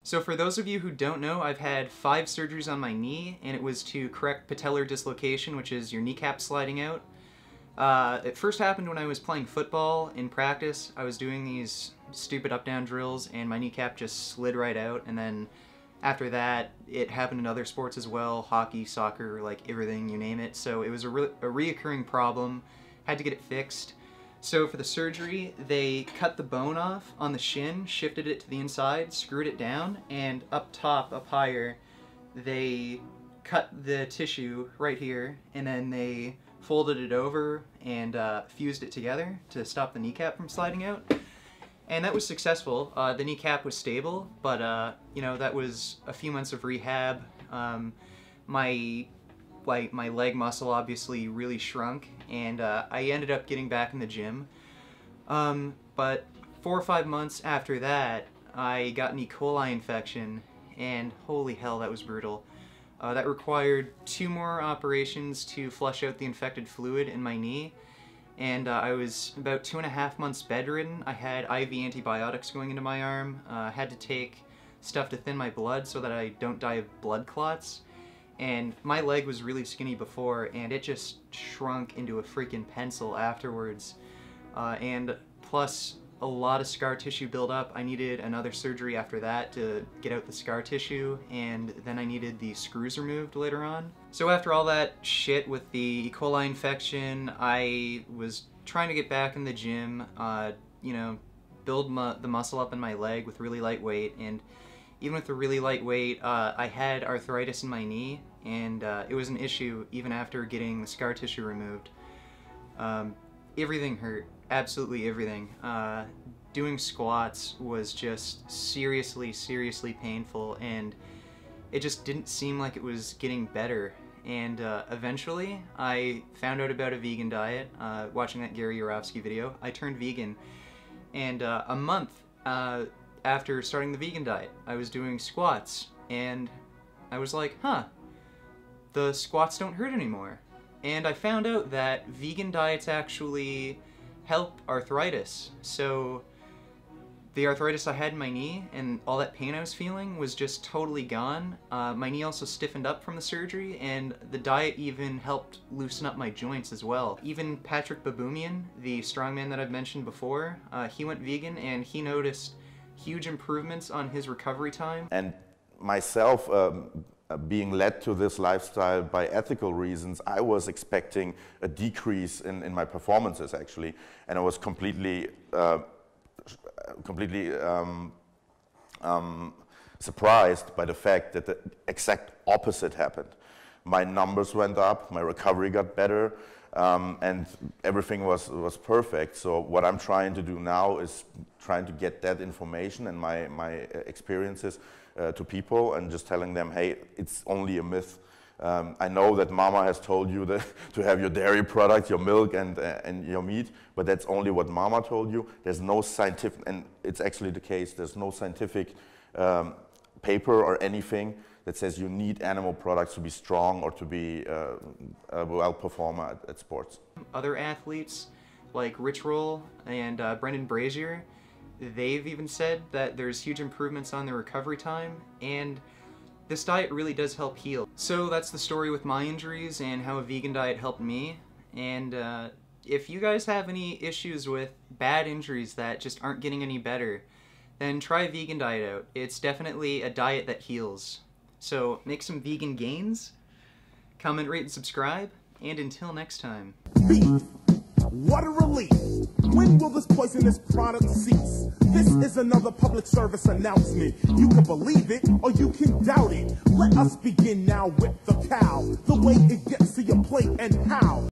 So for those of you who don't know, I've had 5 surgeries on my knee, and it was to correct patellar dislocation, which is your kneecap sliding out. It first happened when I was playing football in practice. I was doing these stupid up-down drills, and my kneecap just slid right out, and then after that, it happened in other sports as well, hockey, soccer, like everything, you name it. So it was a reoccurring problem, had to get it fixed. So for the surgery, they cut the bone off on the shin, shifted it to the inside, screwed it down, and up top, up higher, they cut the tissue right here, and then they folded it over and fused it together to stop the kneecap from sliding out. And that was successful. The kneecap was stable, but you know, that was a few months of rehab. My leg muscle obviously really shrunk, and I ended up getting back in the gym. But 4 or 5 months after that, I got an E. coli infection, and holy hell, that was brutal. That required 2 more operations to flush out the infected fluid in my knee, and I was about 2.5 months bedridden. I had IV antibiotics going into my arm, had to take stuff to thin my blood so that I don't die of blood clots. And my leg was really skinny before, and it just shrunk into a freaking pencil afterwards. And plus a lot of scar tissue buildup. I needed another surgery after that to get out the scar tissue, and then I needed the screws removed later on. So after all that shit with the E. coli infection, I was trying to get back in the gym, you know, build the muscle up in my leg with really light weight, and even with the really light weight, I had arthritis in my knee, and it was an issue even after getting the scar tissue removed. Everything hurt, absolutely everything. Doing squats was just seriously painful, and it just didn't seem like it was getting better. And eventually, I found out about a vegan diet, watching that Gary Yourofsky video. I turned vegan, and a month after starting the vegan diet, I was doing squats, and I was like, huh, the squats don't hurt anymore. And I found out that vegan diets actually help arthritis. So the arthritis I had in my knee and all that pain I was feeling was just totally gone. My knee also stiffened up from the surgery, and the diet even helped loosen up my joints as well. Even Patrick Baboumian, the strongman that I've mentioned before, he went vegan, and he noticed huge improvements on his recovery time. And myself, being led to this lifestyle by ethical reasons, I was expecting a decrease in my performances actually, and I was completely surprised by the fact that the exact opposite happened. My numbers went up, my recovery got better, and everything was perfect. So what I'm trying to do now is trying to get that information and my experiences to people, and just telling them, hey, it's only a myth. I know that mama has told you that to have your dairy product, your milk and your meat, but that's only what mama told you. There's no scientific, and it's actually the case, there's no scientific paper or anything that says you need animal products to be strong or to be a well performer at sports. Other athletes like Rich Roll and Brendan Brazier, they've even said that there's huge improvements on their recovery time, and this diet really does help heal. So that's the story with my injuries and how a vegan diet helped me. And if you guys have any issues with bad injuries that just aren't getting any better, then try a vegan diet out. It's definitely a diet that heals. So make some vegan gains, comment, rate, and subscribe, and until next time. Beef. What a relief. When will this poisonous product cease? This is another public service announcement. You can believe it or you can doubt it. Let us begin now with the cow. The way it gets to your plate and how.